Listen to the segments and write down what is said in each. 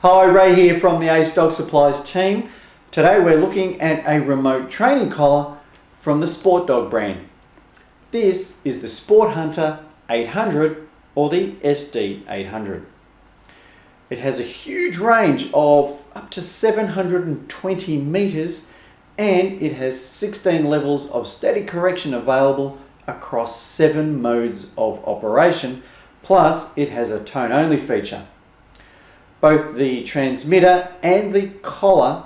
Hi, Ray here from the SportDog Supplies team. Today we're looking at a remote training collar from the SportDog brand. This is the Sport Hunter 800 or the SD-800. It has a huge range of up to 720 meters and it has 16 levels of static correction available across 7 modes of operation, plus it has a tone-only feature. Both the transmitter and the collar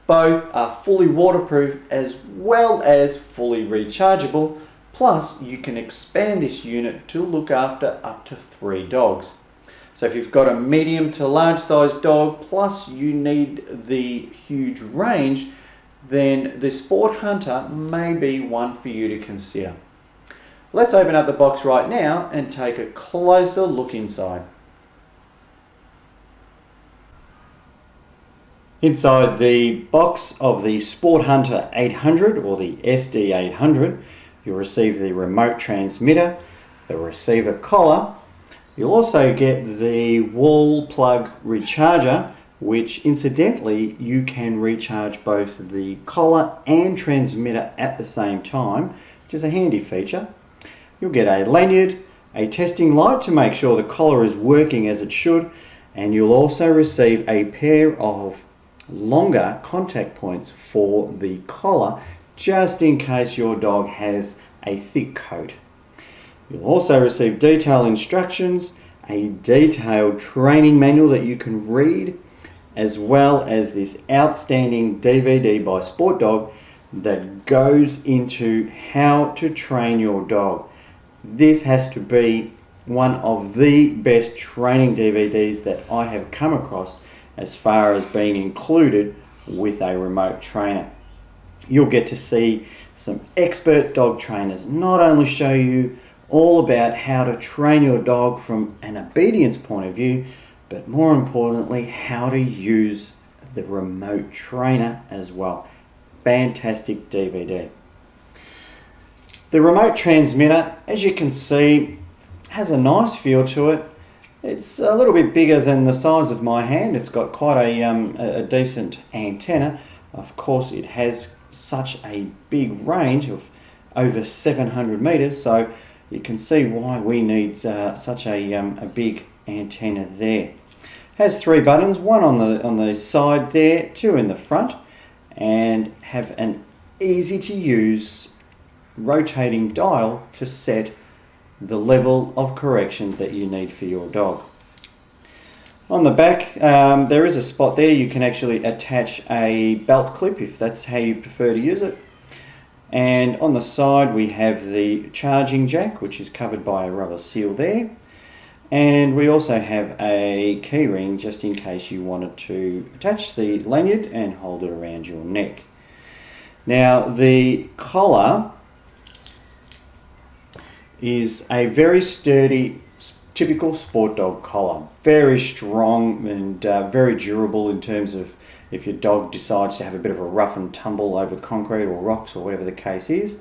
both are fully waterproof as well as fully rechargeable, plus you can expand this unit to look after up to 3 dogs. So if you've got a medium to large sized dog plus you need the huge range, then the Sport Hunter may be one for you to consider. Let's open up the box right now and take a closer look inside. Inside the box of the Sport Hunter 800 or the SD-800, you'll receive the remote transmitter, the receiver collar. You'll also get the wall plug recharger, which incidentally you can recharge both the collar and transmitter at the same time, which is a handy feature. You'll get a lanyard, a testing light to make sure the collar is working as it should, and you'll also receive a pair of longer contact points for the collar, just in case your dog has a thick coat. You'll also receive detailed instructions, a detailed training manual that you can read, as well as this outstanding DVD by SportDog that goes into how to train your dog. This has to be one of the best training DVDs that I have come across as far as being included with a remote trainer. You'll get to see some expert dog trainers not only show you all about how to train your dog from an obedience point of view, but more importantly how to use the remote trainer as well. Fantastic DVD. The remote transmitter, as you can see, has a nice feel to it. It's a little bit bigger than the size of my hand. It's got quite a decent antenna. Of course, it has such a big range of over 700 meters, so you can see why we need such a big antenna there. It has 3 buttons, one on the side there, 2 in the front, and have an easy to use rotating dial to set the level of correction that you need for your dog. On the back there is a spot there you can actually attach a belt clip if that's how you prefer to use it, and on the side we have the charging jack, which is covered by a rubber seal there, and we also have a key ring just in case you wanted to attach the lanyard and hold it around your neck. Now the collar is a very sturdy, typical SportDog collar. Very strong and very durable in terms of if your dog decides to have a bit of a rough and tumble over concrete or rocks or whatever the case is.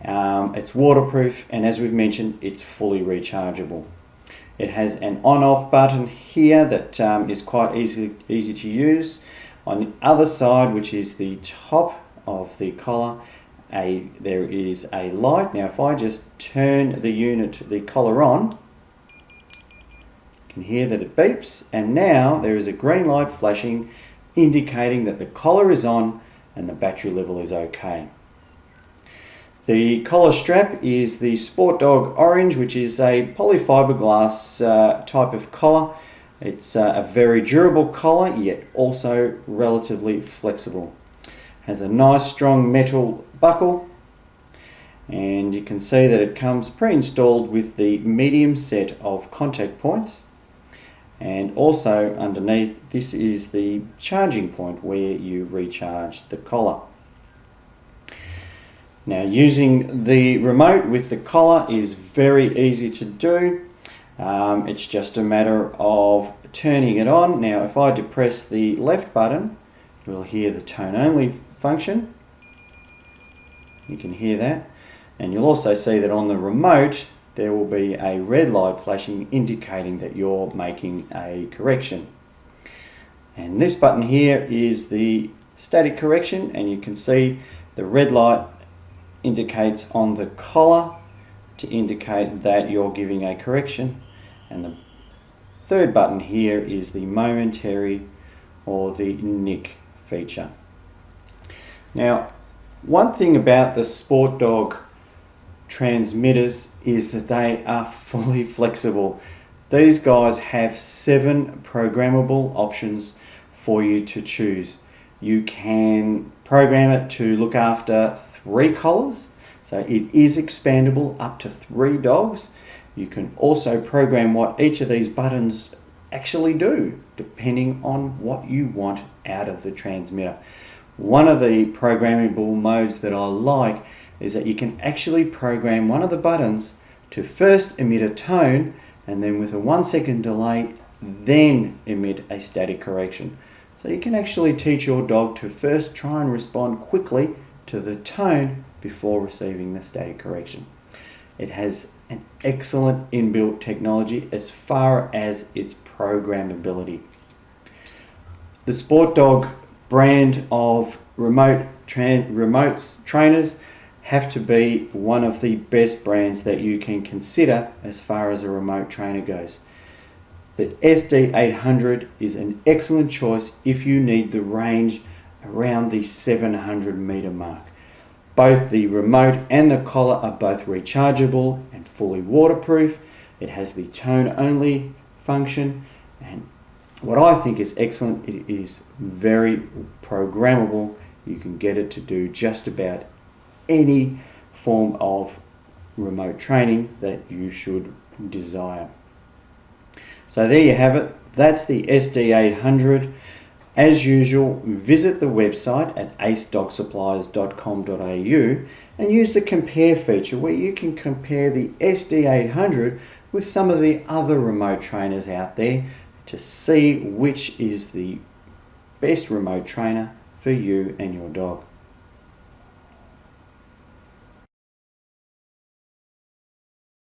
It's waterproof, and as we've mentioned, it's fully rechargeable. It has an on-off button here that is quite easy to use. On the other side, which is the top of the collar, there is a light. Now if I just turn the collar on, you can hear that it beeps, and now there is a green light flashing indicating that the collar is on and the battery level is okay. The collar strap is the SportDog Orange, which is a polyfiberglass type of collar. It's a very durable collar, yet also relatively flexible. Has a nice strong metal buckle, and you can see that it comes pre-installed with the medium set of contact points, and also underneath this is the charging point where you recharge the collar. Now using the remote with the collar is very easy to do. It's just a matter of turning it on. Now if I depress the left button, you'll hear the tone only function. You can hear that, and you'll also see that on the remote there will be a red light flashing indicating that you're making a correction. And this button here is the static correction, and you can see the red light indicates on the collar to indicate that you're giving a correction, and the third button here is the momentary or the nick feature. Now, one thing about the SportDog transmitters is that they are fully flexible. These guys have 7 programmable options for you to choose. You can program it to look after 3 collars, so it is expandable up to 3 dogs. You can also program what each of these buttons actually do, depending on what you want out of the transmitter. One of the programmable modes that I like is that you can actually program one of the buttons to first emit a tone, and then with a 1-second delay, then emit a static correction. So you can actually teach your dog to first try and respond quickly to the tone before receiving the static correction. It has an excellent inbuilt technology as far as its programmability. The SportDog brand of remotes trainers have to be one of the best brands that you can consider as far as a remote trainer goes. The SD-800 is an excellent choice if you need the range around the 700 meter mark. Both the remote and the collar are both rechargeable and fully waterproof. It has the tone only function, and what I think is excellent, it is very programmable. You can get it to do just about any form of remote training that you should desire. So there you have it. That's the SD-800. As usual, visit the website at acedogsupplies.com.au and use the compare feature where you can compare the SD-800 with some of the other remote trainers out there to see which is the best remote trainer for you and your dog.